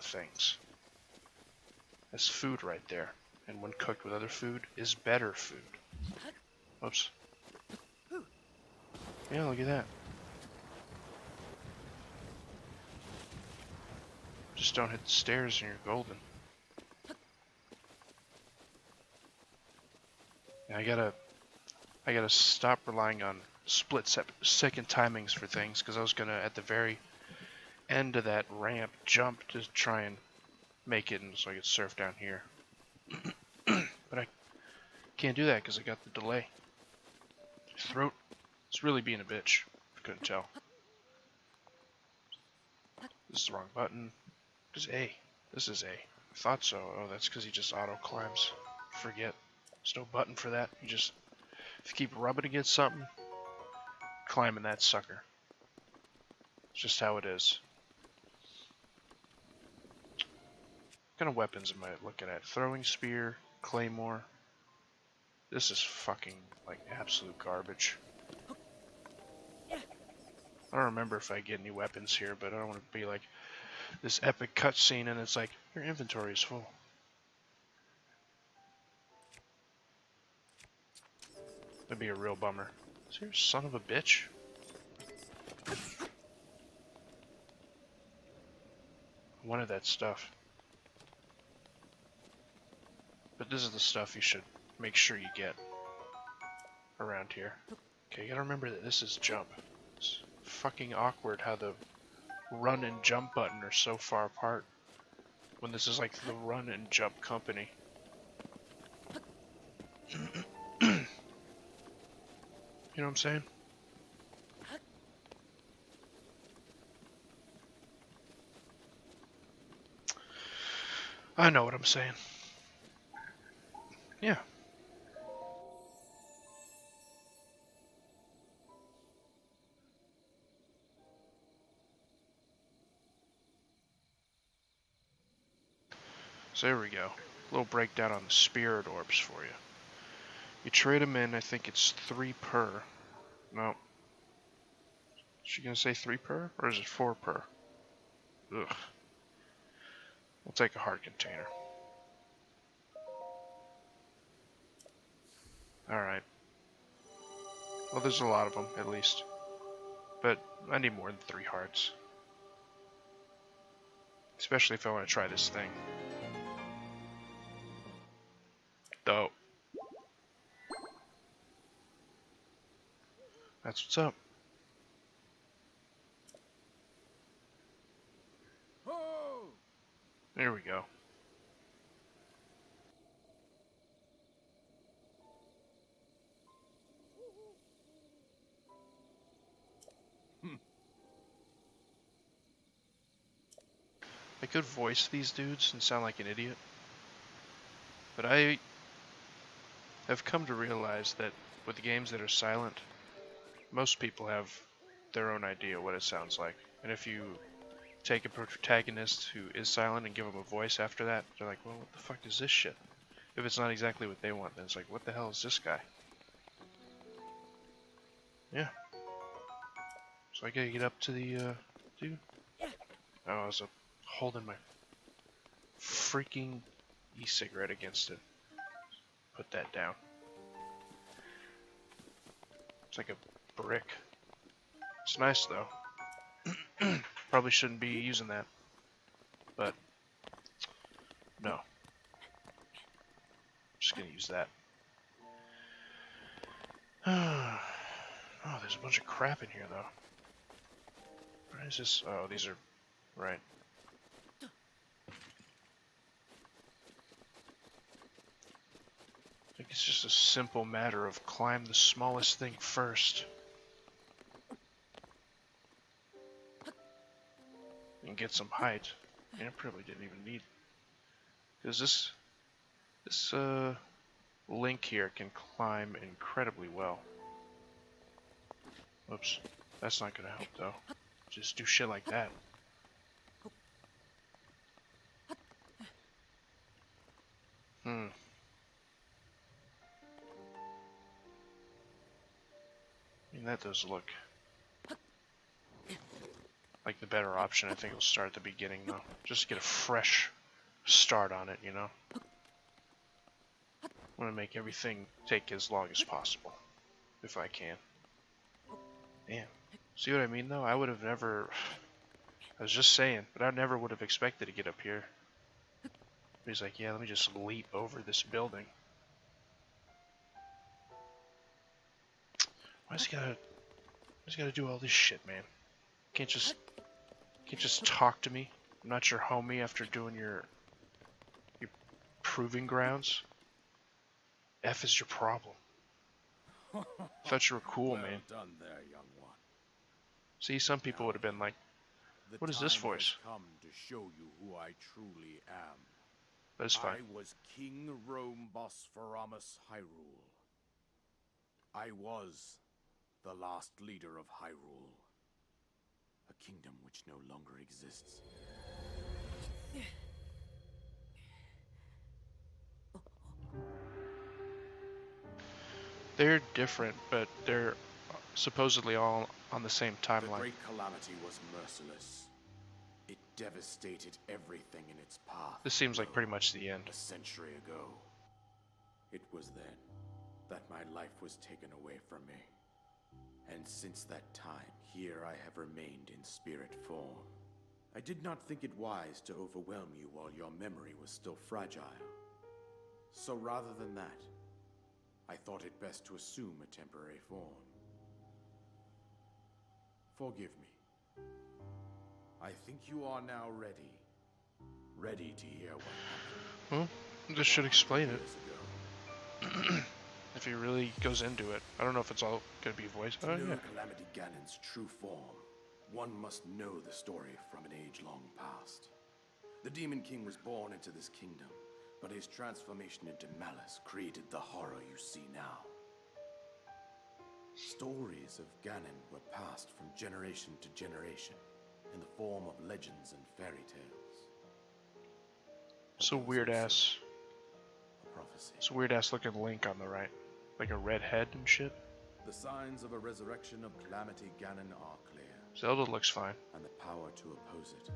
of things. That's food right there. And when cooked with other food, is better food. Oops. Yeah, look at that. Just don't hit the stairs and you're golden. And I gotta stop relying on split-second timings for things, because I was gonna, at the very end of that ramp, jump to try and make it, and so I could surf down here. But I can't do that because I got the delay. Throat. It's really being a bitch. If you couldn't tell. This is the wrong button. This is A. This is A. I thought so. Oh, that's because he just auto climbs. Forget. There's no button for that. You just, if you keep rubbing against something, climbing that sucker. It's just how it is. What kind of weapons am I looking at? Throwing spear, claymore. This is fucking, like, absolute garbage. I don't remember if I get any weapons here, but I don't want to be like this epic cutscene and it's like, your inventory is full. That'd be a real bummer. See, you son of a bitch. I wanted that stuff. But this is the stuff you should make sure you get around here. Okay, you gotta remember that this is jump. It's fucking awkward how the run and jump button are so far apart when this is like the run and jump company. You know what I'm saying? I know what I'm saying. Yeah. So there we go. A little breakdown on the spirit orbs for you. You trade them in, I think it's 3 per. No. Is she gonna say 3 per? Or is it 4 per? Ugh. We'll take a heart container. Alright. Well, there's a lot of them, at least. But I need more than 3 hearts. Especially if I want to try this thing. Dope. That's what's up. There we go. I could voice these dudes and sound like an idiot. But I have come to realize that with the games that are silent, most people have their own idea what it sounds like. And if you take a protagonist who is silent and give them a voice after that, they're like, well, what the fuck is this shit? If it's not exactly what they want, then it's like, what the hell is this guy? Yeah. So I gotta get up to the, dude. Oh, I was holding my freaking e-cigarette against it. Put that down. It's like a brick. It's nice though. Probably shouldn't be using that. But no. Just gonna use that. Oh, there's a bunch of crap in here though. What is this? Oh, these are right. I think it's just a simple matter of climb the smallest thing first. And get some height. And it probably didn't even need. Because this link here can climb incredibly well. Oops. That's not gonna help though. Just do shit like that. I mean, that does look like the better option. I think it'll start at the beginning though. Just to get a fresh start on it, you know? I want to make everything take as long as possible, if I can. Damn. See what I mean though? I would have never... I was just saying, but I never would have expected to get up here. But he's like, yeah, let me just leap over this building. Why's he gotta do all this shit, man? Can't just talk to me? I'm not your homie after doing your proving grounds? F is your problem. Thought you were cool, Well man. done there, young one. See, some people would have been like, what is this voice? The time has come to show you who I truly am. But it's fine. I was King Rome Bosphoramos Hyrule. I was the last leader of Hyrule. A kingdom which no longer exists. They're different, but they're supposedly all on the same The timeline. great calamity was merciless. It devastated everything in its path. This seems like pretty much the end. A century ago. It was then that my life was taken away from me. And since that time, here I have remained in spirit form. I did not think it wise to overwhelm you while your memory was still fragile. So rather than that, I thought it best to assume a temporary form. Forgive me. I think you are now ready. Ready to hear what happened. Well, this should explain it. Years ago. If he really goes into it. I don't know if it's all gonna be voice. To Oh know yeah. Calamity Ganon's true form, one must know the story from an age-long past. The Demon King was born into this kingdom, but his transformation into malice created the horror you see now. Stories of Ganon were passed from generation to generation in the form of legends and fairy tales. But So there was weird also ass. a prophecy. It's a weird ass looking Link on the right. Like a red head and shit. The signs of a resurrection of Calamity Ganon are clear, Zelda looks fine. and the power to oppose it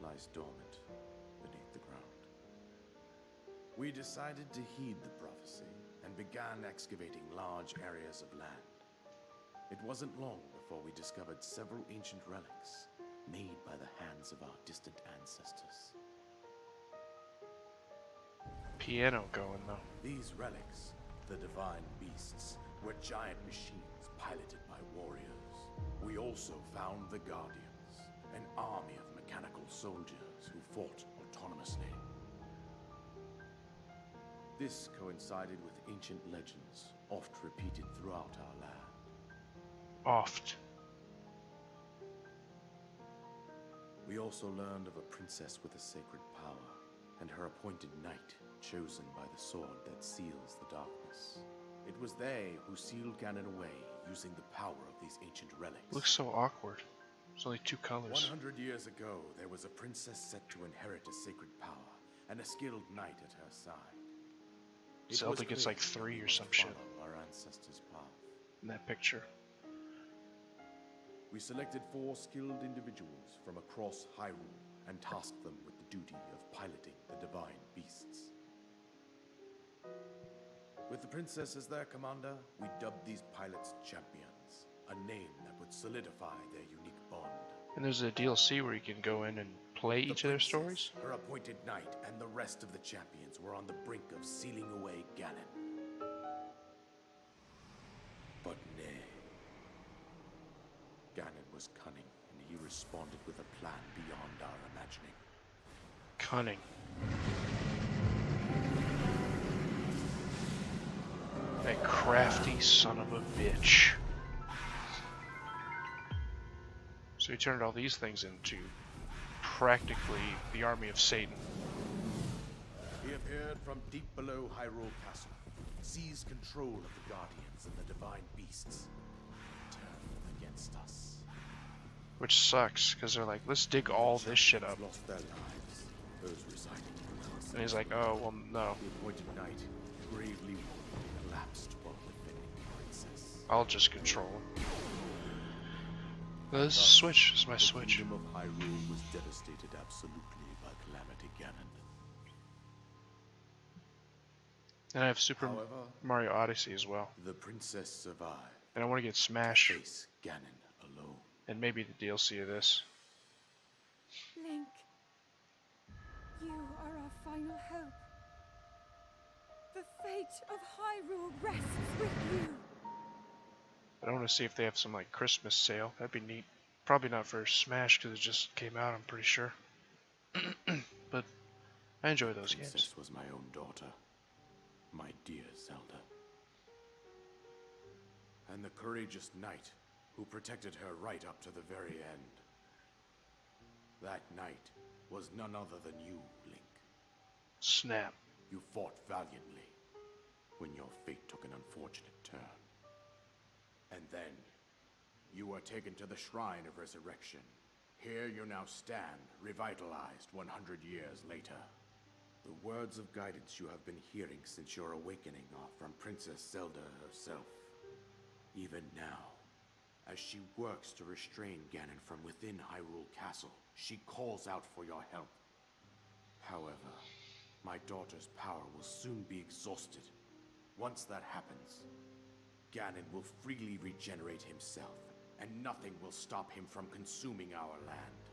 lies dormant beneath the ground. We decided to heed the prophecy and began excavating large areas of land. It wasn't long before we discovered several ancient relics made by the hands of our distant ancestors. Piano going though. These relics, the divine beasts, were giant machines piloted by warriors. We also found the Guardians, an army of mechanical soldiers who fought autonomously. This coincided with ancient legends, oft repeated throughout our land. Oft. We also learned of a princess with a sacred power, and her appointed knight, chosen by the sword that seals the darkness. It was they who sealed Ganon away, using the power of these ancient relics. Looks so awkward. There's only two colors. 100 years ago, there was a princess set to inherit a sacred power, and a skilled knight at her side. It Zelda was gets clear like that 3 we or must some shit follow our ancestors' path. in that picture. We selected 4 skilled individuals from across Hyrule and tasked them with the duty of piloting the divine beasts. With the princess as their commander, we dubbed these pilots champions, a name that would solidify their unique bond. And there's a DLC where you can go in and play each of their princess, stories. Her appointed knight, and the rest of the champions were on the brink of sealing away Ganon. But nay. Ganon was cunning, and he responded with a plan beyond our imagining. Cunning. That crafty son of a bitch. So he turned all these things into practically the army of Satan. He appeared from deep below Hyrule Castle, seized control of the Guardians and the divine beasts, and turned against us. Which sucks, because they're like, let's dig all this shit up. Lost their lives, those residing in the And he's like, oh, well, no. The appointed knight, bravely collapsed while defending the princess. I'll just control him. This is Thus, Switch. This is my the Switch. kingdom of Hyrule was devastated absolutely by Calamity Ganon. And I have Super However, Mario Odyssey as well. the princess survived And I want to get to Smash face Ganon alone. and maybe the DLC of this. Link, you are our final hope. The fate of Hyrule rests with you. But I want to see if they have some like Christmas sale. That'd be neat. Probably not for Smash because it just came out, I'm pretty sure. But I enjoy those games. Princess was my own daughter, my dear Zelda. And the courageous knight who protected her right up to the very end. That knight was none other than you, Link. Snap. You fought valiantly when your fate took an unfortunate turn. And then, you were taken to the Shrine of Resurrection. Here you now stand, revitalized 100 years later. The words of guidance you have been hearing since your awakening are from Princess Zelda herself. Even now, as she works to restrain Ganon from within Hyrule Castle, she calls out for your help. However, my daughter's power will soon be exhausted. Once that happens, Ganon will freely regenerate himself, and nothing will stop him from consuming our land.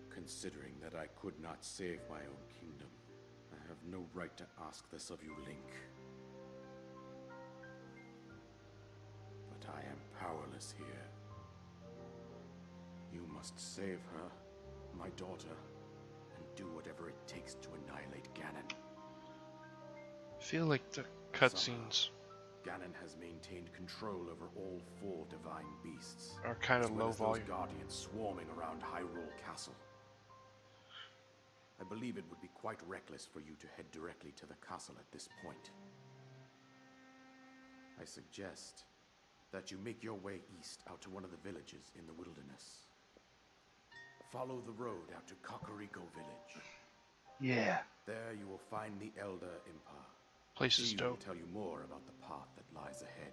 Considering that I could not save my own kingdom, I have no right to ask this of you, Link. But I am powerless here. You must save her, my daughter, and do whatever it takes to annihilate Ganon. I feel like the cutscenes Ganon has maintained control over all 4 divine beasts, are kind as of well low as volume. those guardians swarming around Hyrule Castle. I believe it would be quite reckless for you to head directly to the castle at this point. I suggest that you make your way east out to one of the villages in the wilderness. Follow the road out to Kakariko Village. Yeah. There you will find the Elder Impa. Place is She will dope. tell you more about the path that lies ahead.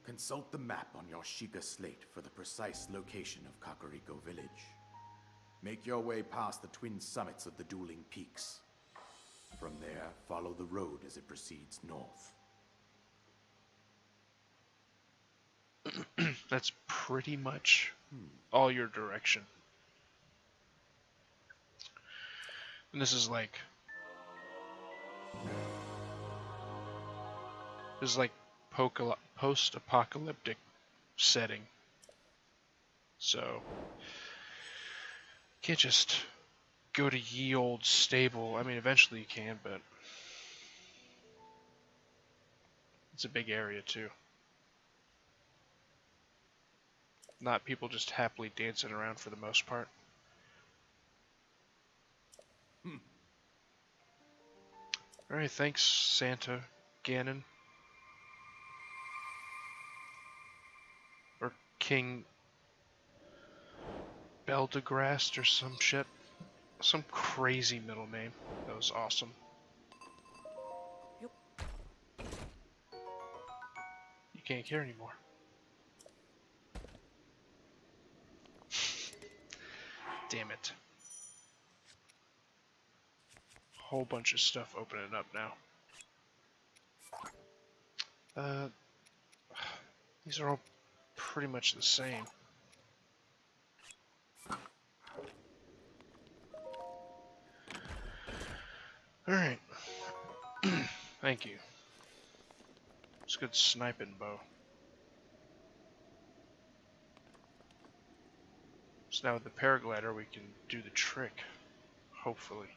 Consult the map on your Sheikah slate for the precise location of Kakariko Village. Make your way past the twin summits of the dueling peaks. From there, follow the road as it proceeds north. That's pretty much all your direction. And this is like post-apocalyptic setting. So can't just go to ye old stable. I mean, eventually you can, but it's a big area too. Not people just happily dancing around for the most part. Alright, thanks, Santa Ganon. Or King Beldegrast or some shit. Some crazy middle name. That was awesome. Yep. You can't care anymore. Damn it. Whole bunch of stuff opening up now. These are all pretty much the same. Alright. Thank you. It's a good sniping bow. So now with the paraglider we can do the trick. Hopefully.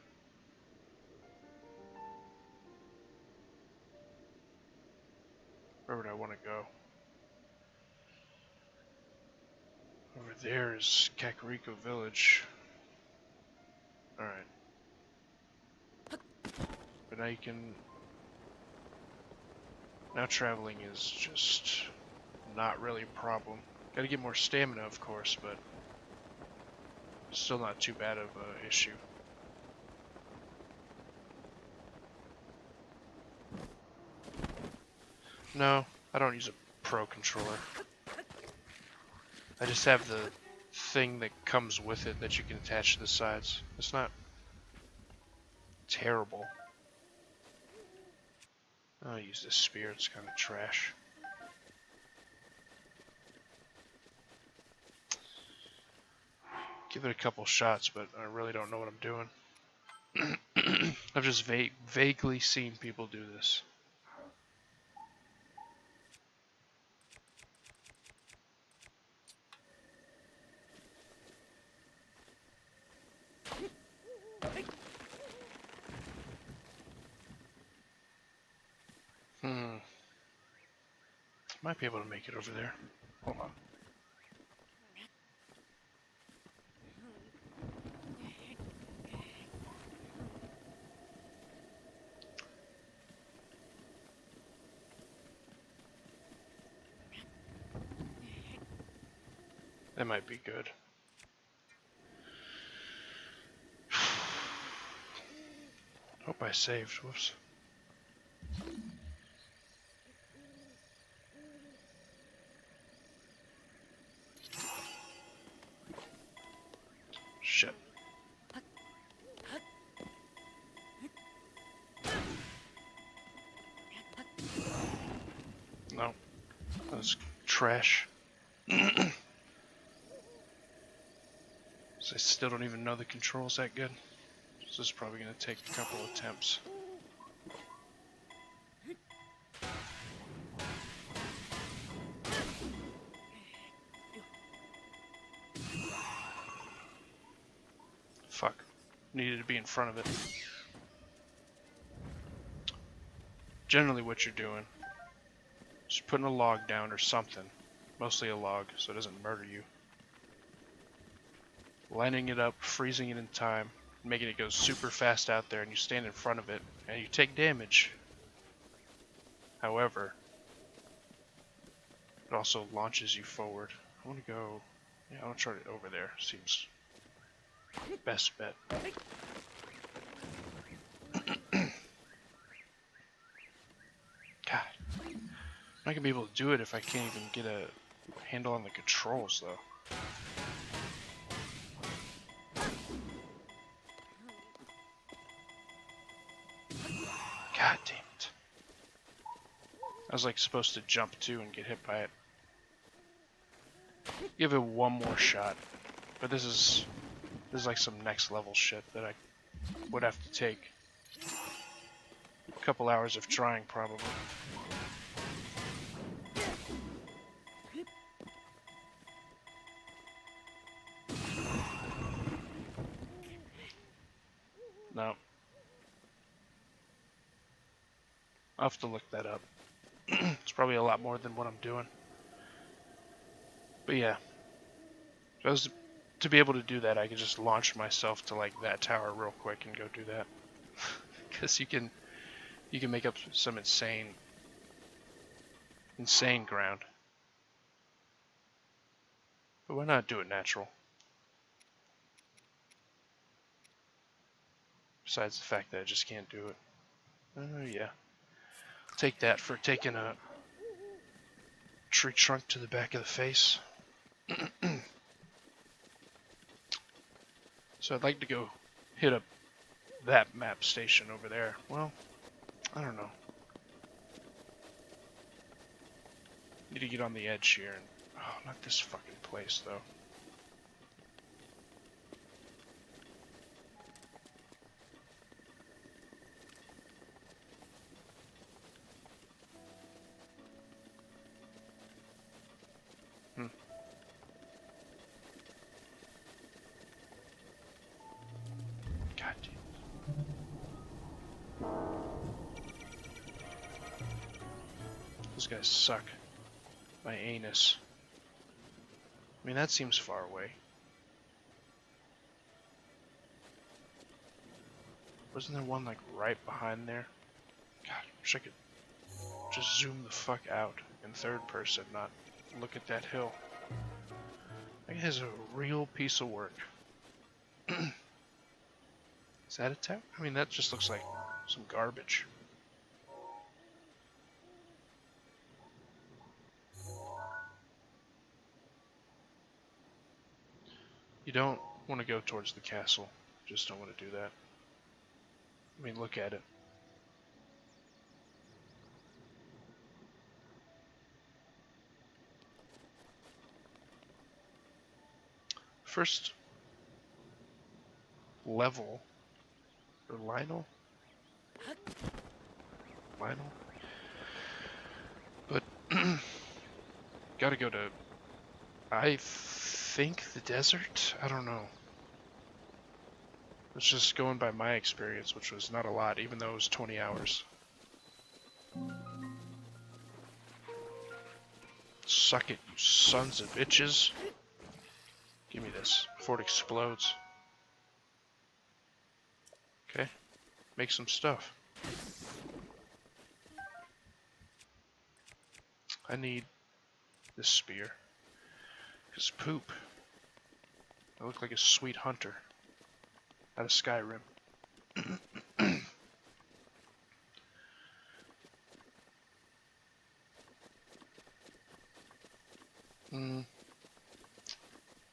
Where would I want to go? Over there is Kakariko Village. Alright. But now you can... Now traveling is just not really a problem. Gotta get more stamina, of course, but still not too bad of an issue. No, I don't use a Pro controller. I just have the thing that comes with it that you can attach to the sides. It's not terrible. I'll use this spear, it's kind of trash. Give it a couple shots, but I really don't know what I'm doing. I've just vaguely seen people do this. Might be able to make it over there. Hold on. That might be good. Hope I saved. Whoops. Shit. No. That's trash. So I still don't even know the controls that good. So this is probably going to take a couple attempts. Fuck. Needed to be in front of it. Generally what you're doing is putting a log down or something. Mostly a log so it doesn't murder you. Lining it up, freezing it in time, making it go super fast out there, and you stand in front of it and you take damage. However, it also launches you forward. I want to go... Yeah, I want to try it over there. Seems best bet. God. I'm not gonna be able to do it if I can't even get a handle on the controls, though. God damn it. I was like supposed to jump too and get hit by it. Give it one more shot. But this is like some next level shit that I would have to take a couple hours of trying probably. No. I'll have to look that up. It's probably a lot more than what I'm doing. But yeah. To be able to do that, I could just launch myself to like that tower real quick and go do that. Because you can make up some insane ground. But why not do it natural? Besides the fact that I just can't do it. Yeah. Take that for taking a tree trunk to the back of the face. So I'd like to go hit up that map station over there. Well, I don't know. Need to get on the edge here and... Oh, not this fucking place, though. God damn. Those guys suck. My anus. I mean, that seems far away. Wasn't there one, like, right behind there? God, I wish I could just zoom the fuck out in third person, not look at that hill. That is a real piece of work. Is that a tower? I mean, that just looks like some garbage. don't want to go towards the castle. Just don't want to do that. I mean, look at it. First level, or Lionel? Lionel? But, gotta go to, I think, the desert? I don't know. It's just going by my experience, which was not a lot, even though it was 20 hours. Suck it, you sons of bitches. Give me this before it explodes. Okay, make some stuff. I need this spear. Because poop. I look like a sweet hunter out of Skyrim.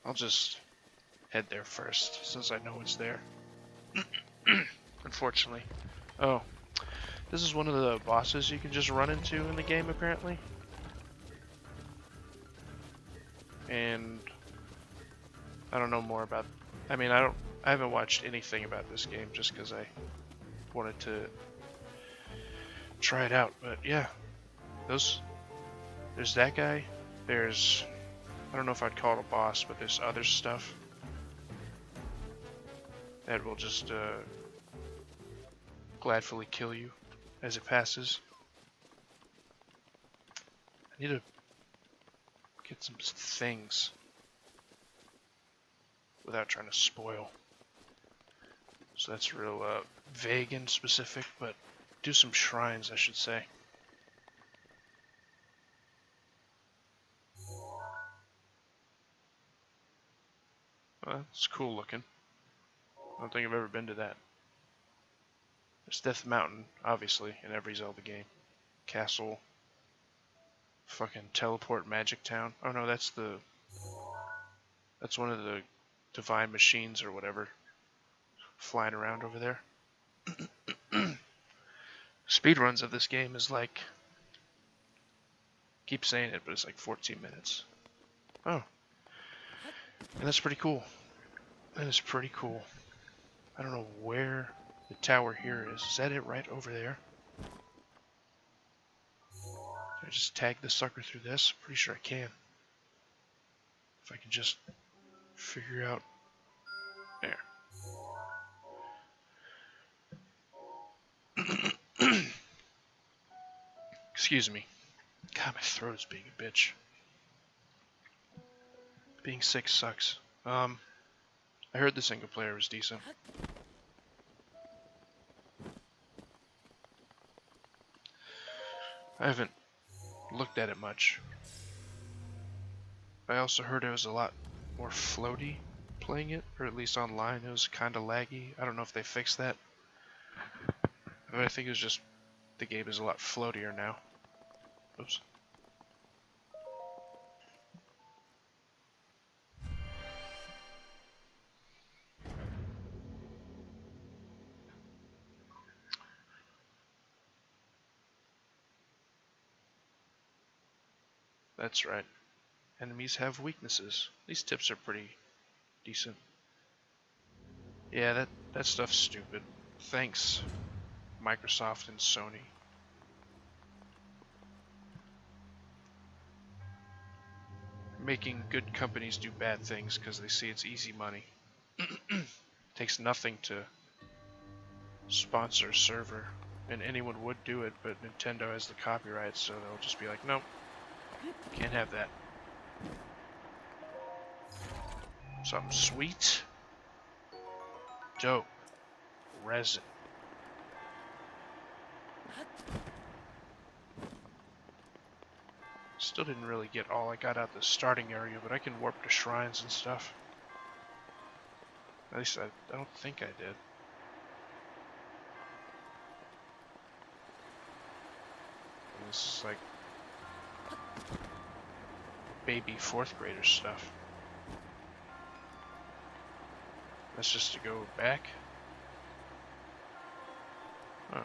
I'll just head there first, since I know it's there. Unfortunately. Oh. This is one of the bosses you can just run into in the game, apparently. And I don't know more about... I mean, I haven't watched anything about this game just because I wanted to try it out. But yeah, there's that guy. There's... I don't know if I'd call it a boss, but there's other stuff that will just gladfully kill you as it passes. I need to get some things without trying to spoil. So that's real vague and specific, but do some shrines, I should say. Well, it's cool looking. I don't think I've ever been to that. There's Death Mountain, obviously, in every Zelda game. Castle. Fucking teleport magic town. Oh no, that's one of the divine machines or whatever flying around over there. Speedruns of this game is like, keep saying it, but it's like 14 minutes. Oh. And that's pretty cool. That is pretty cool. I don't know where the tower here is. Is that it right over there? Can I just tag the sucker through this? Pretty sure I can. If I can just figure out... There. Excuse me. God, my throat is being a bitch. Being sick sucks. I heard the single player was decent. I haven't looked at it much. I also heard it was a lot more floaty playing it, or at least online it was kind of laggy. I don't know if they fixed that. But I think it was just the game is a lot floatier now. Oops. That's right. Enemies have weaknesses. These tips are pretty decent. Yeah, that stuff's stupid. Thanks, Microsoft and Sony. Making good companies do bad things because they see it's easy money. Takes nothing to sponsor a server, and anyone would do it, but Nintendo has the copyright, so they'll just be like, nope, can't have that. Something sweet. Dope. Resin. Still didn't really get all I got out the starting area, but I can warp to shrines and stuff. At least I don't think I did. And this is like baby 4th grader stuff. That's just to go back? Oh.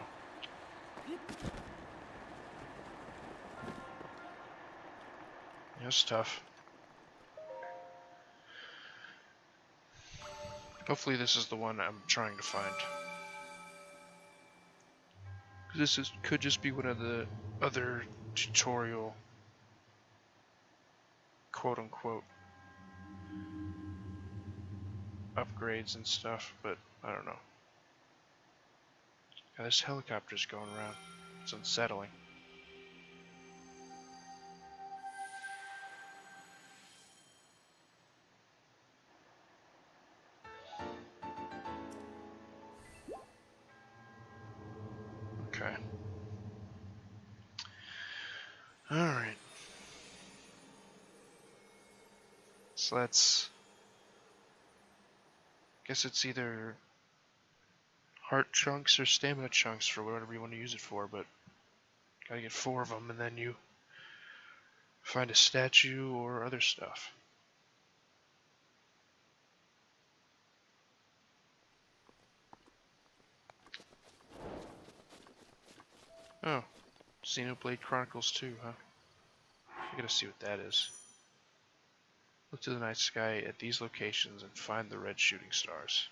That's tough. Hopefully this is the one I'm trying to find. Could just be one of the other tutorial quote-unquote upgrades and stuff, but I don't know. Yeah, this helicopter's going around. It's unsettling. Okay. Alright. So that's... guess it's either heart chunks or stamina chunks for whatever you want to use it for, but gotta get 4 of them and then you find a statue or other stuff. Oh, Xenoblade Chronicles 2, huh? I gotta see what that is. Look to the night sky at these locations and find the red shooting stars.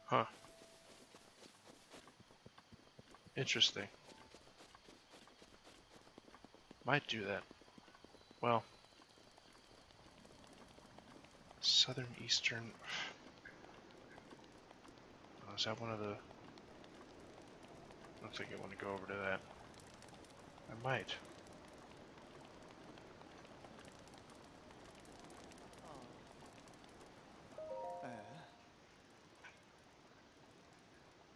Huh. Interesting. Might do that. Well, southern eastern... Oh, is that one of the... I don't think I want to go over to that. I might.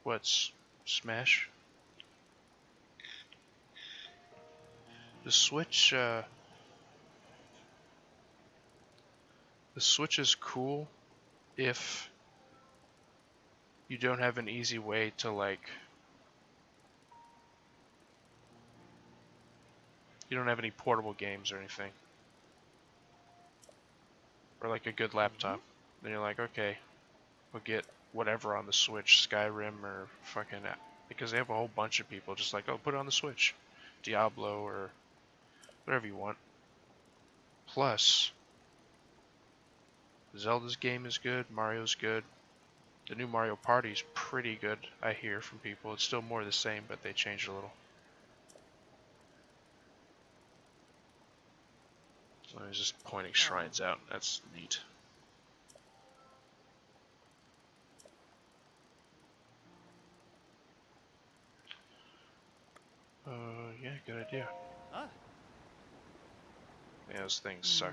What's Smash? The Switch, the Switch is cool if you don't have an easy way to, like, you don't have any portable games or anything. Or like a good laptop. Then you're like, okay, we'll get whatever on the Switch, Skyrim or fucking... Because they have a whole bunch of people just like, oh, put it on the Switch. Diablo or whatever you want. Plus, Zelda's game is good, Mario's good. The new Mario Party's pretty good, I hear from people. It's still more the same, but they changed a little. So he's just pointing shrines out. That's neat. Yeah, good idea. Yeah, those things suck.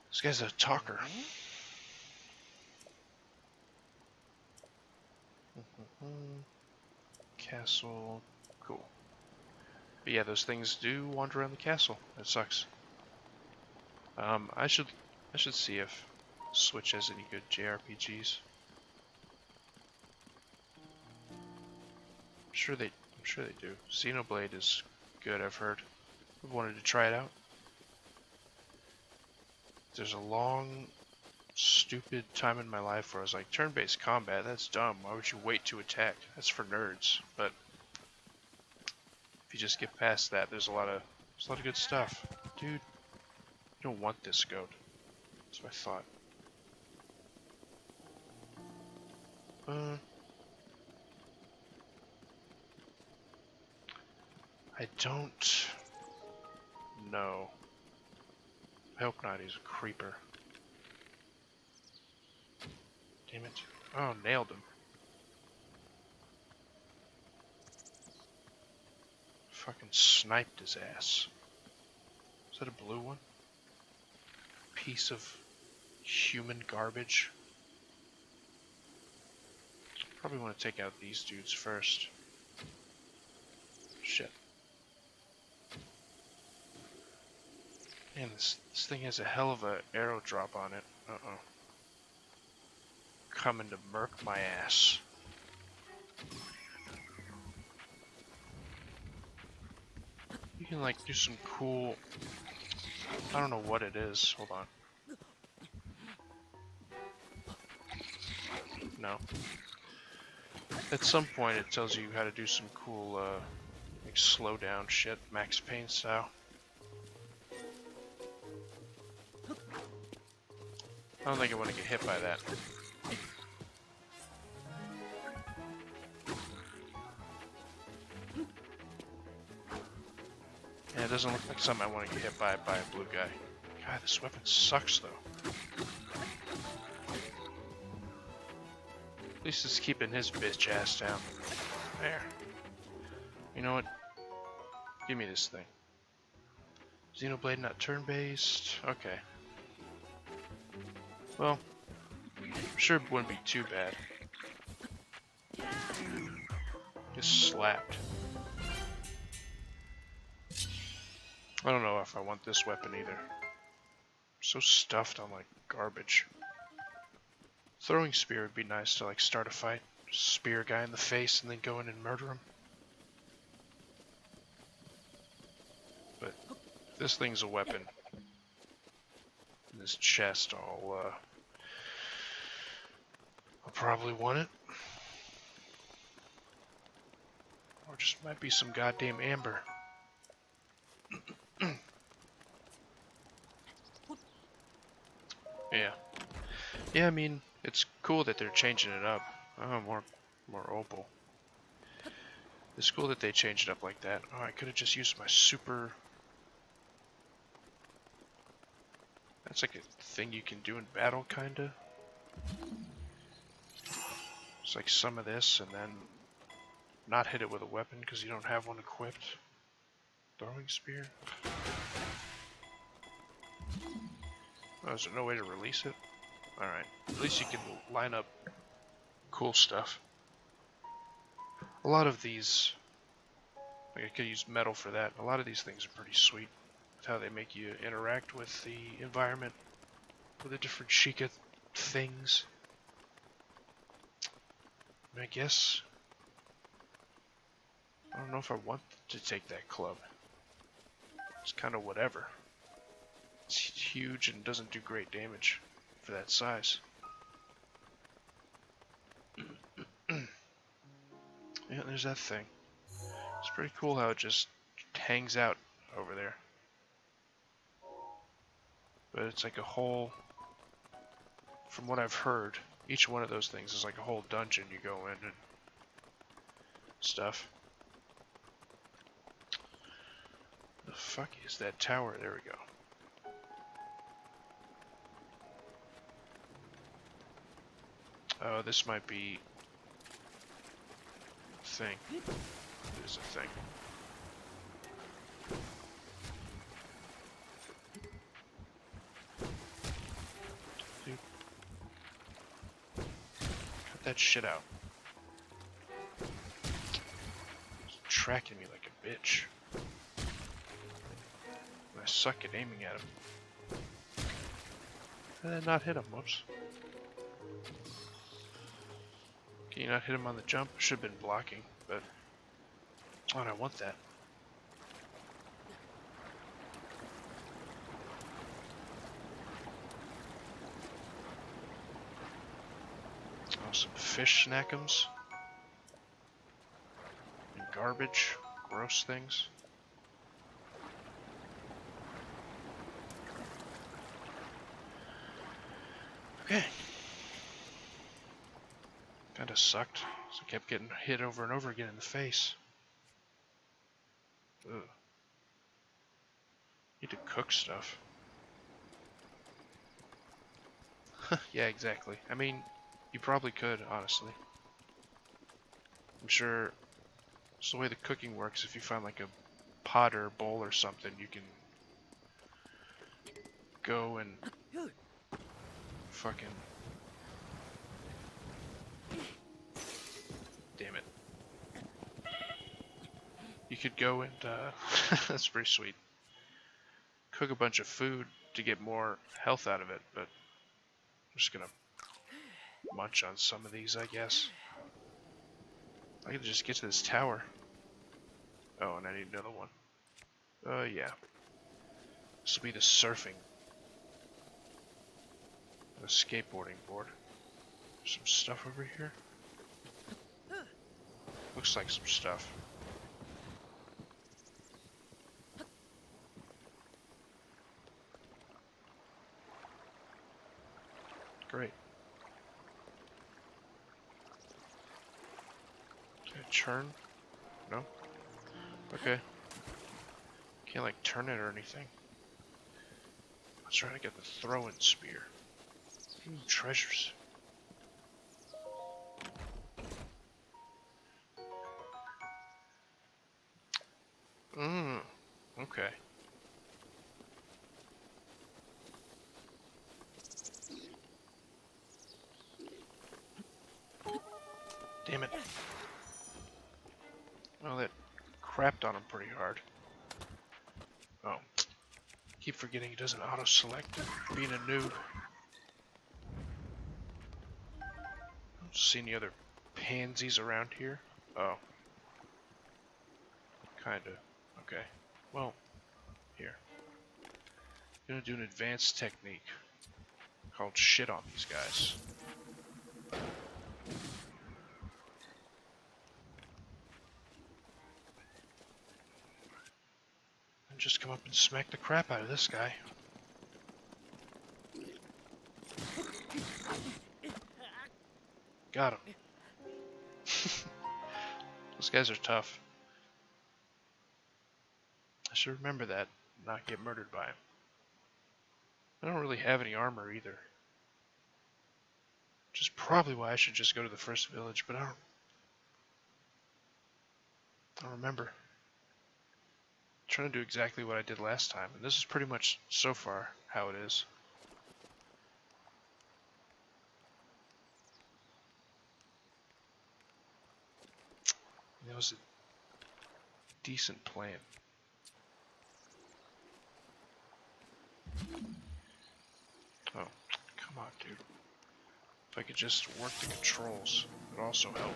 This guy's a talker. Castle, cool. But yeah, those things do wander around the castle. That sucks. I should see if Switch has any good JRPGs. I'm sure they do. Xenoblade is good, I've heard. I've wanted to try it out. There's a long, stupid time in my life where I was like, turn-based combat, that's dumb. Why would you wait to attack? That's for nerds. But if you just get past that, there's a lot of good stuff. Dude, you don't want this goat. That's what I thought. I don't know. I hope not, he's a creeper. Damn it. Oh, nailed him. Fucking sniped his ass. Is that a blue one? Piece of human garbage. Probably want to take out these dudes first. Shit. Man, this thing has a hell of a arrow drop on it. Uh-oh. Coming to murk my ass. You can like do some cool... I don't know what it is. Hold on. No. At some point it tells you how to do some cool like slow down shit, Max Payne style. I don't think I want to get hit by that. Yeah, it doesn't look like something I want to get hit by a blue guy. God, this weapon sucks though. At least it's keeping his bitch ass down. There. You know what? Give me this thing. Xenoblade not turn-based. Okay. Well, I'm sure it wouldn't be too bad. Just slapped. I don't know if I want this weapon either. I'm so stuffed on like garbage. Throwing spear would be nice to like start a fight. Spear a guy in the face and then go in and murder him. But this thing's a weapon. In this chest, I'll probably want it. Or just might be some goddamn amber. Yeah. Yeah, I mean, it's cool that they're changing it up. Oh, more opal. It's cool that they changed it up like that. Oh, I could have just used my super... That's like a thing you can do in battle, kinda. It's like some of this, and then not hit it with a weapon because you don't have one equipped. Throwing spear? Oh, is there no way to release it? Alright, at least you can line up cool stuff. A lot of these, like I could use metal for that. A lot of these things are pretty sweet with how they make you interact with the environment, with the different Sheikah things. And I guess, I don't know if I want to take that club. It's kind of whatever. It's huge and doesn't do great damage for that size. Yeah, there's that thing. It's pretty cool how it just hangs out over there. But it's like a whole, from what I've heard, each one of those things is like a whole dungeon you go in and stuff. The fuck is that tower? There we go. Oh, this might be a thing. It is a thing. Dude. Cut that shit out. It's tracking me like a bitch. I suck at aiming at him. How did I not hit him? Whoops. Can you not hit him on the jump? Should have been blocking, but... Oh, I want that. Oh, some fish snackums. And garbage. Gross things. Okay. Kinda sucked. So I kept getting hit over and over again in the face. Ugh. Need to cook stuff. Yeah, exactly. I mean, you probably could, honestly. I'm sure it's the way the cooking works. If you find like a pot or bowl or something, you can go and fucking... Damn it. You could go and, that's pretty sweet. cook a bunch of food to get more health out of it, but I'm just gonna munch on some of these, I guess. I can just get to this tower. Oh, and I need another one. Yeah. This will be the surfing. The skateboarding board. Some stuff over here. Looks like some stuff. Great. Can I churn? No? Okay. Can't like turn it or anything. Let's try to get the throwing spear. Ooh, treasures. Okay. Damn it. Well, that crapped on him pretty hard. Oh. Keep forgetting he doesn't auto-select, being a noob. I don't see any other pansies around here. Oh. Kinda. Okay. Well, here. I'm gonna do an advanced technique called shit on these guys. And just come up and smack the crap out of this guy. Got him. Those guys are tough. I should remember that, not get murdered by him. I don't really have any armor either. Which is probably why I should just go to the first village, but I don't remember. I'm trying to do exactly what I did last time, and this is pretty much, so far, how it is. That was a decent plan. Oh, come on, dude. If I could just work the controls, it would also help.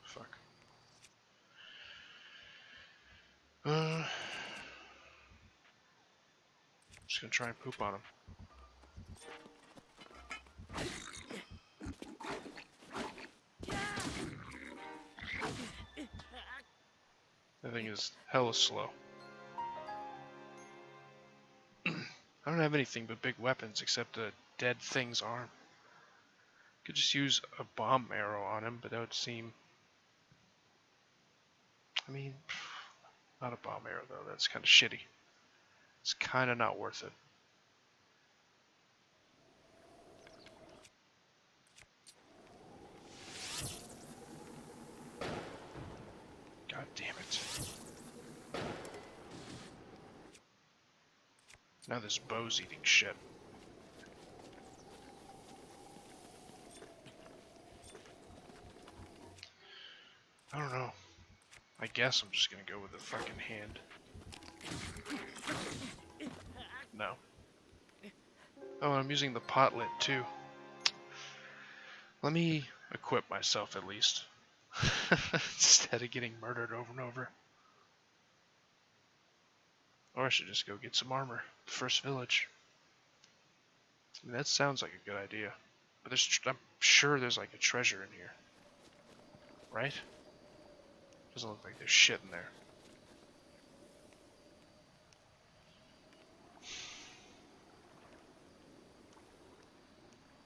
Fuck. Just gonna try and poop on him. That thing is hella slow. I don't have anything but big weapons except a dead thing's arm. Could just use a bomb arrow on him, but that would seem... I mean, not a bomb arrow though, that's kind of shitty. It's kind of not worth it. God damn it. Now this bow's eating shit. I don't know. I guess I'm just gonna go with the fucking hand. No. Oh, and I'm using the potlet too. Let me equip myself at least. Instead of getting murdered over and over. Or I should just go get some armor. The first village. I mean, that sounds like a good idea. But I'm sure there's like a treasure in here. Right? Doesn't look like there's shit in there.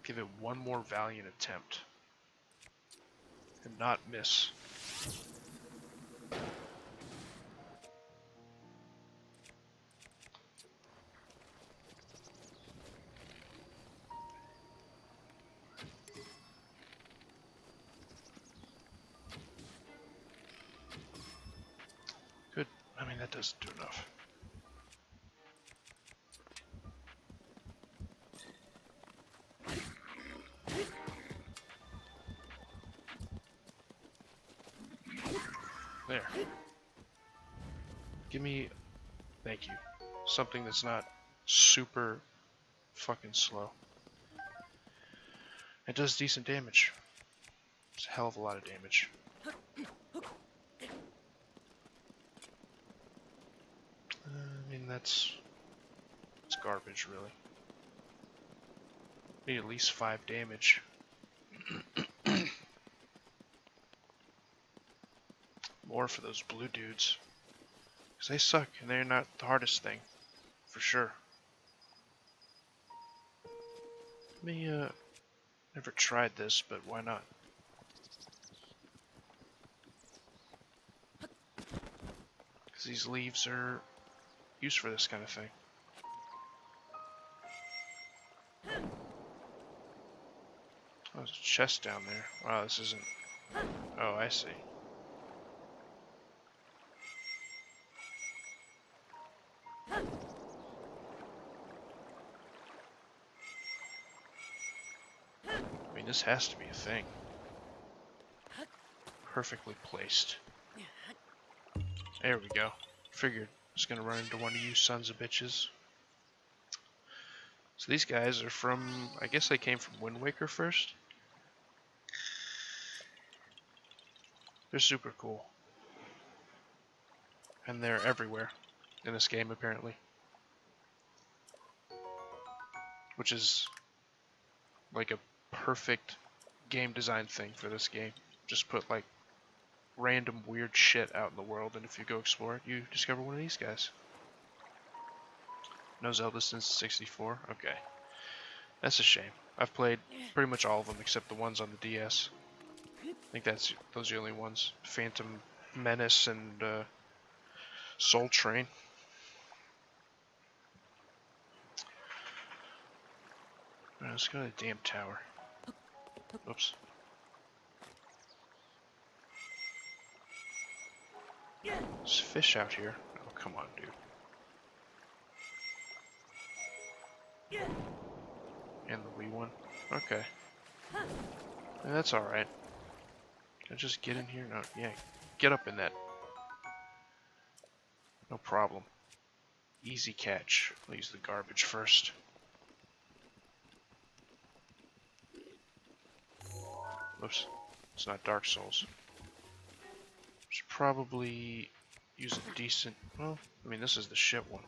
Give it one more valiant attempt. And not miss. Good. I mean, that doesn't do enough. There. Give me, thank you, something that's not super fucking slow. It does decent damage. It's a hell of a lot of damage. I mean, it's garbage, really. Need at least 5 damage. More for those blue dudes. Because they suck, and they're not the hardest thing. For sure. Never tried this, but why not? Because these leaves are used for this kind of thing. Oh, there's a chest down there. Wow, this isn't... Oh, I see. I mean, this has to be a thing. Perfectly placed. There we go. Figured I was gonna run into one of you sons of bitches. So these guys are from... I guess they came from Wind Waker first? They're super cool. And they're everywhere in this game, apparently. Which is like a perfect game design thing for this game. Just put like random weird shit out in the world, and if you go explore it, you discover one of these guys. No Zelda since 64? Okay. That's a shame. I've played pretty much all of them except the ones on the DS. I think those are the only ones. Phantom Menace and Soul Train. Alright, let's go to the damn tower. Oops. There's fish out here. Oh, come on, dude. And the wee one. Okay. Yeah, that's alright. Can I just get in here? No, yeah. Get up in that. No problem. Easy catch. I'll use the garbage first. Whoops. It's not Dark Souls. Should probably use a decent... Well, I mean, this is the shit one.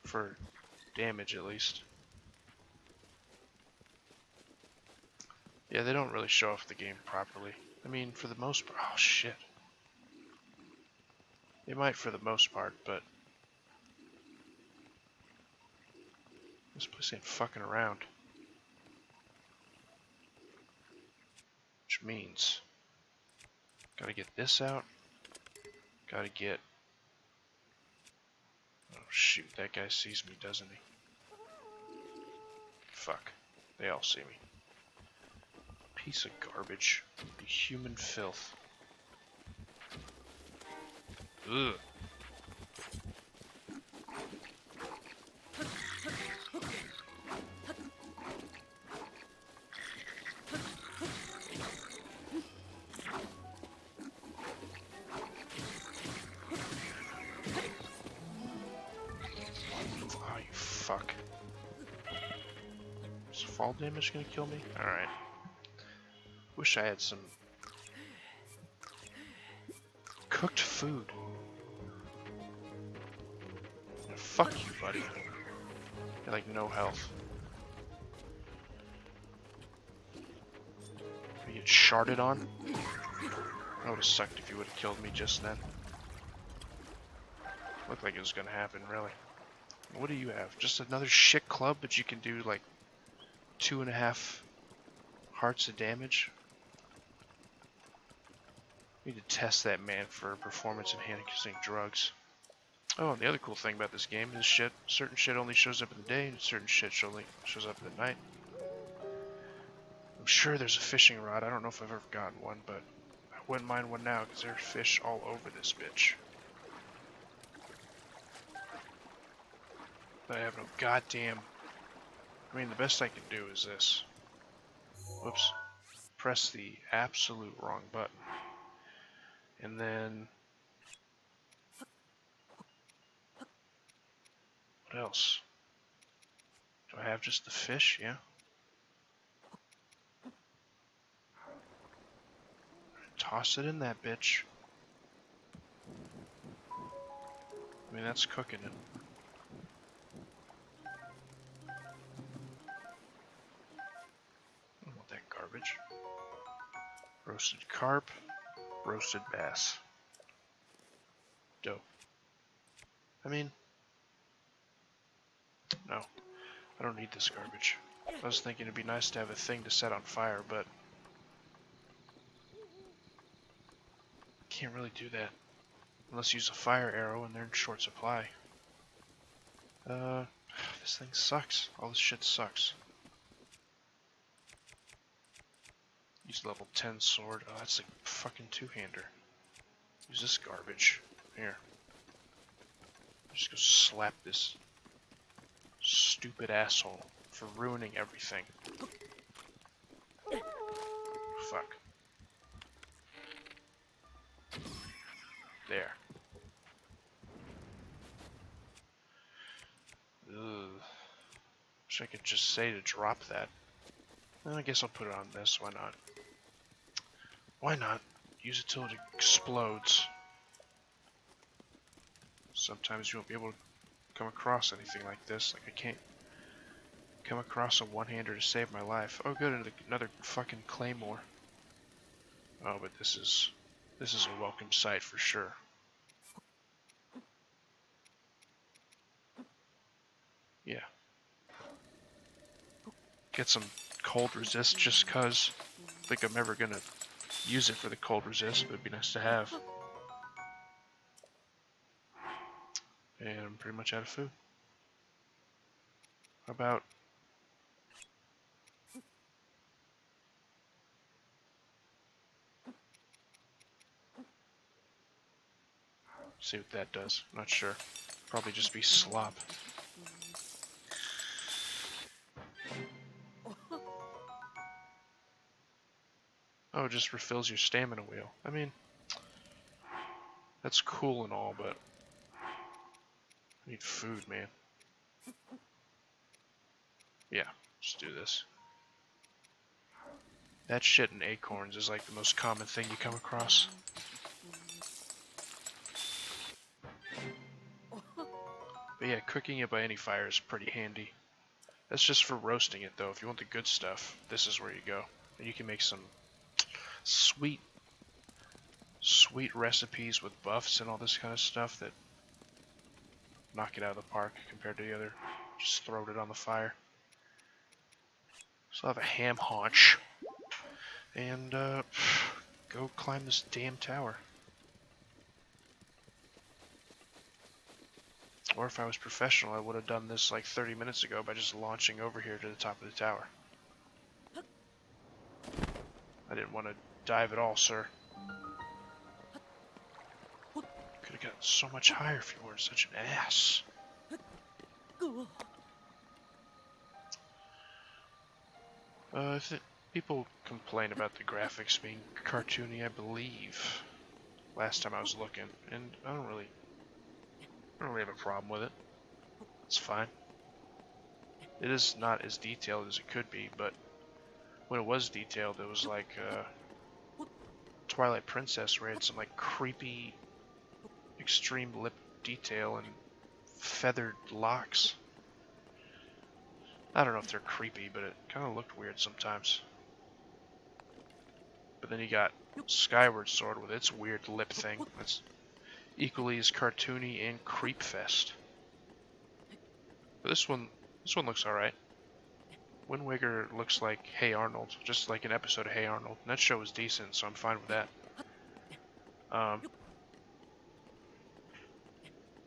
For damage, at least. Yeah, they don't really show off the game properly. I mean, for the most part... Oh, shit. They might for the most part, but... This place ain't fucking around. Which means... Gotta get this out. Gotta get... Oh shoot, that guy sees me, doesn't he? Fuck. They all see me. Piece of garbage. The human filth. Ugh. Oh, you fuck. Is fall damage gonna kill me? Alright. Wish I had some cooked food. Yeah, fuck you, buddy. You're like no health. You get sharded on? That would have sucked if you would have killed me just then. Looked like it was gonna happen, really. What do you have? Just another shit club, but you can do like 2.5 hearts of damage? Need to test that man for performance enhancing drugs. Oh, and the other cool thing about this game is certain shit only shows up in the day, and certain shit only shows up in the night. I'm sure there's a fishing rod. I don't know if I've ever gotten one, but I wouldn't mind one now, because there's fish all over this bitch. But I have no goddamn... I mean, the best I can do is this. Whoops. Press the absolute wrong button. And then... what else? Do I have just the fish? Yeah. Toss it in that bitch. I mean, that's cooking it. I don't want that garbage. Roasted carp, roasted bass. Dope. I mean, no, I don't need this garbage. I was thinking it'd be nice to have a thing to set on fire, but can't really do that. Unless you use a fire arrow and they're in short supply. This thing sucks. All this shit sucks. Use level 10 sword. Oh, that's a fucking two-hander. Use this garbage. Here. Just go slap this stupid asshole for ruining everything. Fuck. There. Ugh. Wish I could just say to drop that. Well, I guess I'll put it on this. Why not? Why not? Use it till it explodes. Sometimes you won't be able to come across anything like this. Like I can't come across a one-hander to save my life. Oh good, another fucking claymore. Oh, but this is a welcome sight for sure. Yeah. Get some cold resist just cause. I think I'm never gonna use it for the cold resist, but it'd be nice to have. And I'm pretty much out of food. How about... see what that does. I'm not sure. Probably just be slop. Oh, it just refills your stamina wheel. I mean, that's cool and all, but I need food, man. Yeah, just do this. That shit and acorns is like the most common thing you come across. But yeah, cooking it by any fire is pretty handy. That's just for roasting it though. If you want the good stuff, this is where you go. And you can make some sweet recipes with buffs and all this kind of stuff that knock it out of the park compared to the other. Just throw it on the fire. So I have a ham haunch. And go climb this damn tower. Or if I was professional, I would have done this like 30 minutes ago by just launching over here to the top of the tower. I didn't want to dive at all, sir. Could have gotten so much higher if you weren't such an ass. People complain about the graphics being cartoony, I believe. Last time I was looking, and I don't really have a problem with it. It's fine. It is not as detailed as it could be, but when it was detailed, it was like Twilight Princess, where it had some like creepy, extreme lip detail and feathered locks. I don't know if they're creepy, but it kind of looked weird sometimes. But then you got Skyward Sword with its weird lip thing. That's equally as cartoony and creep fest. But this one looks alright. Wind Waker looks like Hey Arnold, just like an episode of Hey Arnold. And that show was decent, so I'm fine with that.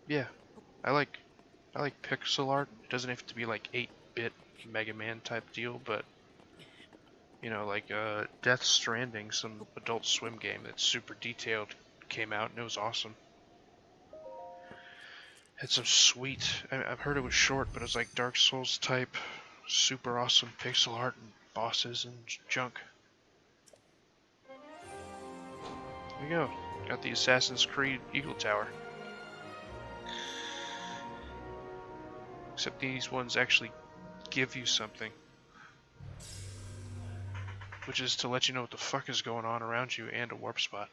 Yeah, I like pixel art. It doesn't have to be like 8-bit Mega Man type deal, but you know, like Death Stranding, some Adult Swim game that's super detailed, came out and it was awesome. Had some sweet, I've heard it was short, but it was like Dark Souls type, super awesome pixel art and bosses and junk. There you go. Got the Assassin's Creed Eagle Tower. Except these ones actually give you something. Which is to let you know what the fuck is going on around you and a warp spot.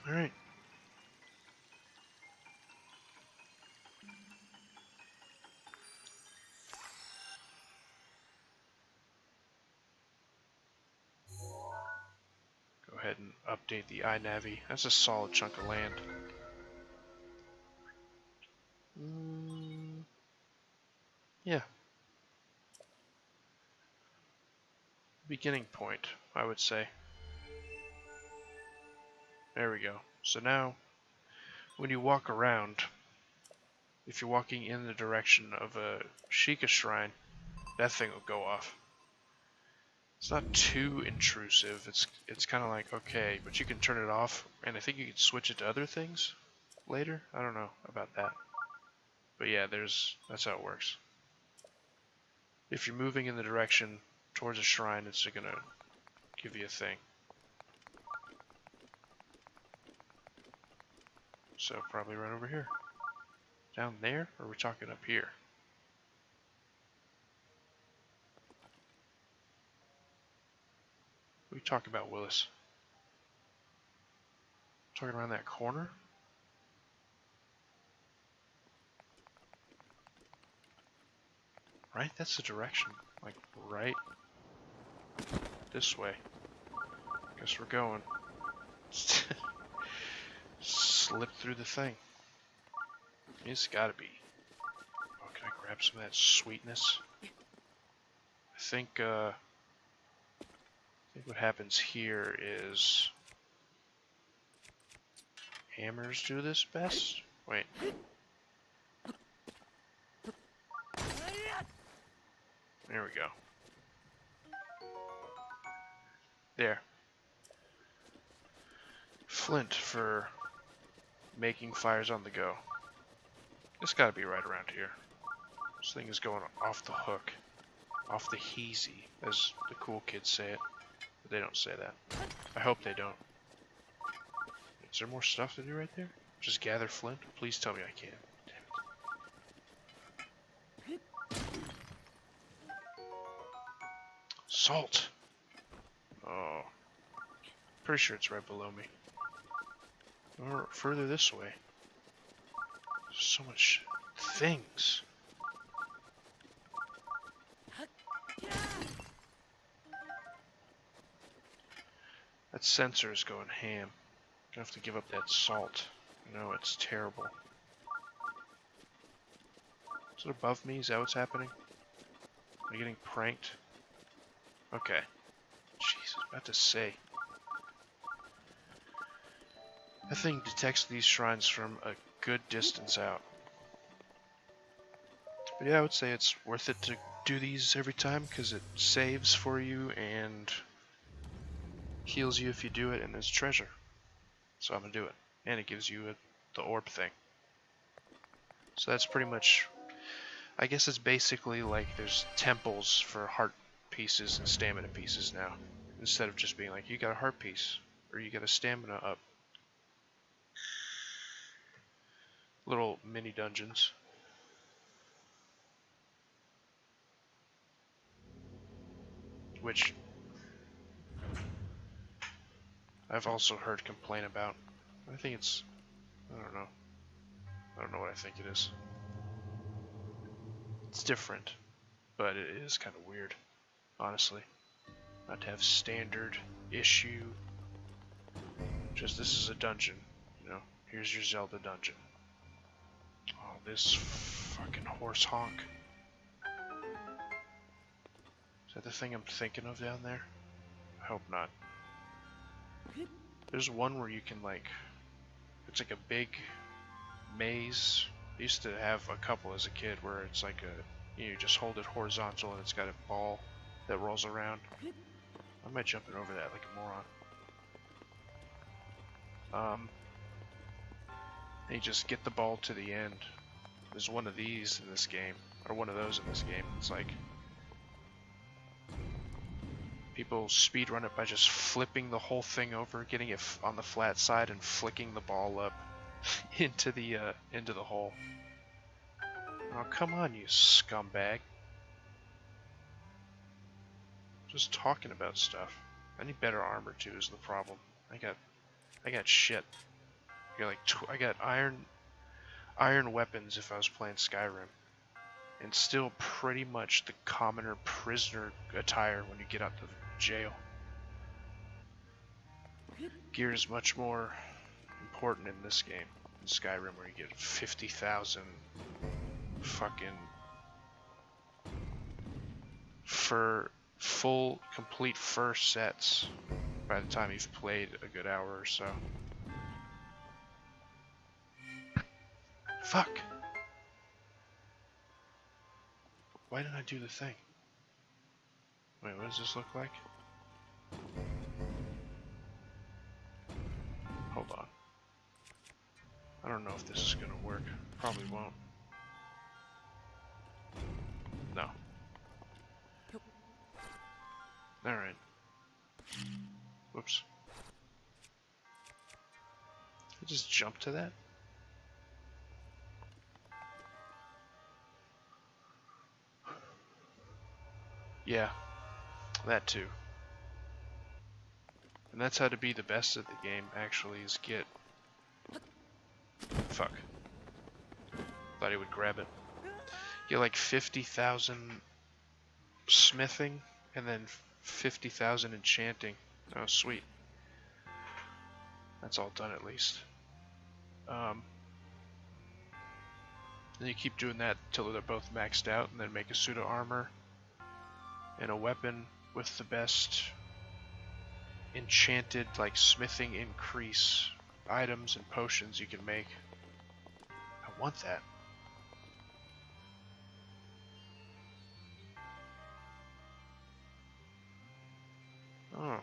Alright. Go ahead and update the iNavi. That's a solid chunk of land. Yeah. Beginning point, I would say. There we go. So now, when you walk around, if you're walking in the direction of a Sheikah shrine, that thing will go off. It's not too intrusive. It's kind of like, okay, but you can turn it off, and I think you can switch it to other things later. I don't know about that. But yeah, that's how it works. If you're moving in the direction towards a shrine, it's gonna give you a thing. So probably right over here. Down there? Or are we talking up here? What are you talking about, Willis? Talking around that corner? Right? That's the direction. Like, right this way. Guess we're going. Slip through the thing. It's gotta be. Oh, can I grab some of that sweetness? I think what happens here is hammers do this best? Wait. There we go. There. Flint for making fires on the go. It's gotta be right around here. This thing is going off the hook. Off the heezy, as the cool kids say it. But they don't say that. I hope they don't. Is there more stuff to do right there? Just gather flint? Please tell me I can. Damn it. Salt! Oh. Pretty sure it's right below me. Or further this way. So much things. That sensor is going ham. Gonna have to give up that salt. No, it's terrible. Is it above me? Is that what's happening? Am I getting pranked? Okay. Jeez, I was about to say. That thing detects these shrines from a good distance out. But yeah, I would say it's worth it to do these every time because it saves for you and heals you if you do it, and there's treasure. So I'm gonna do it. And it gives you the orb thing. So that's pretty much, I guess it's basically like there's temples for heart pieces and stamina pieces now. Instead of just being like, you got a heart piece, or you got a stamina up. Little mini dungeons. Which I've also heard complain about. I think it's, I don't know. I don't know what I think it is. It's different, but it is kind of weird, honestly. Not to have standard issue. Just this is a dungeon, you know. Here's your Zelda dungeon. Oh, this fucking horse honk. Is that the thing I'm thinking of down there? I hope not. There's one where you can like, it's like a big maze. I used to have a couple as a kid where it's like a, you just hold it horizontal and it's got a ball that rolls around. I might jumping over that like a moron. And you just get the ball to the end. There's one of these in this game, or one of those in this game. It's like, People speedrun it by just flipping the whole thing over, getting it on the flat side, and flicking the ball up into the hole. Oh, come on, you scumbag. Just talking about stuff. I need better armor too is the problem. I got shit. I got iron weapons if I was playing Skyrim. And still pretty much the commoner prisoner attire when you get out of jail. Gear is much more important in this game. In Skyrim, where you get 50,000 fucking full complete fur sets by the time you've played a good hour or so. Fuck! Why didn't I do the thing? Wait, what does this look like? Hold on. I don't know if this is gonna work. Probably won't. No. Alright. Whoops. I just jump to that? Yeah, that too. And that's how to be the best at the game, actually, is get... Fuck. Thought he would grab it. Get like 50,000 smithing, and then 50,000 enchanting. Oh, sweet. That's all done at least. Then you keep doing that until they're both maxed out, and then make a suit of armor and a weapon with the best enchanted, like, smithing increase items and potions you can make. I want that. Oh.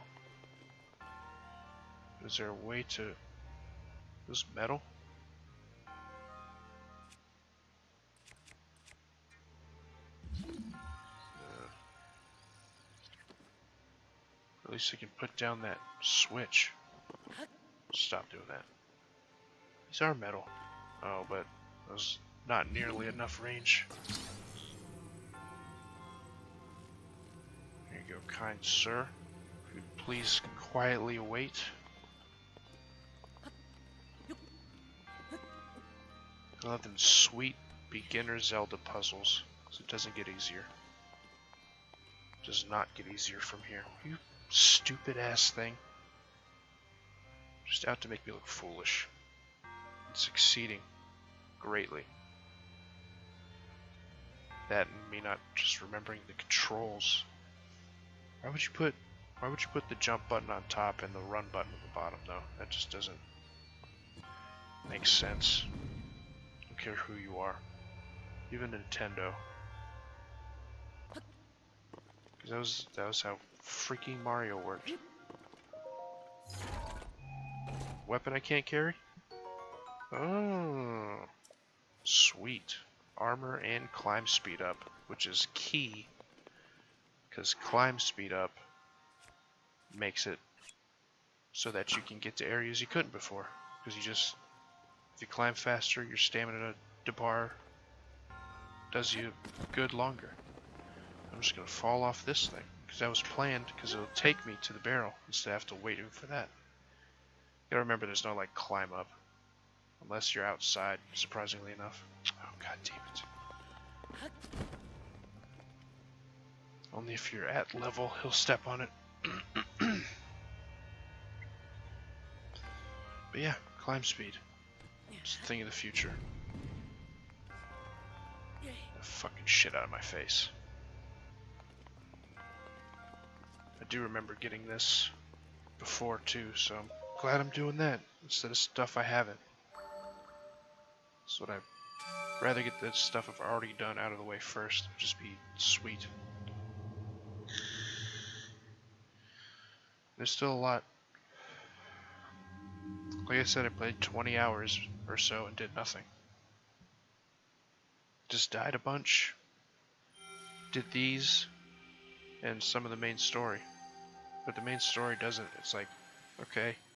Is there a way to... This metal? At least I can put down that switch. Stop doing that. These are metal. Oh, but there's not nearly enough range. Here you go, kind sir. If you'd please quietly wait. I love them sweet beginner Zelda puzzles, so it doesn't get easier. Does not get easier from here. You stupid ass thing. Just out to make me look foolish. And succeeding greatly. That and me not just remembering the controls. Why would you put the jump button on top and the run button at the bottom though? That just doesn't make sense. Don't care who you are. Even Nintendo. Because that was how freaking Mario worked. Weapon I can't carry? Oh, sweet. Armor and climb speed up, which is key. Because climb speed up makes it so that you can get to areas you couldn't before. Because if you climb faster, your stamina bar does you good longer. I'm just gonna fall off this thing because that was planned because it'll take me to the barrel instead of have to wait for that. You gotta remember there's no like climb up unless you're outside, surprisingly enough. Oh god damn it. Only if you're at level he'll step on it. But yeah, climb speed. It's the thing of the future. The fucking shit out of my face. I do remember getting this before too, so I'm glad I'm doing that instead of stuff I haven't. That's what I'd rather get the stuff I've already done out of the way first. Just be sweet. There's still a lot. Like I said, I played 20 hours or so and did nothing. Just died a bunch. Did these and some of the main story. but the main story doesn't. It's like, okay,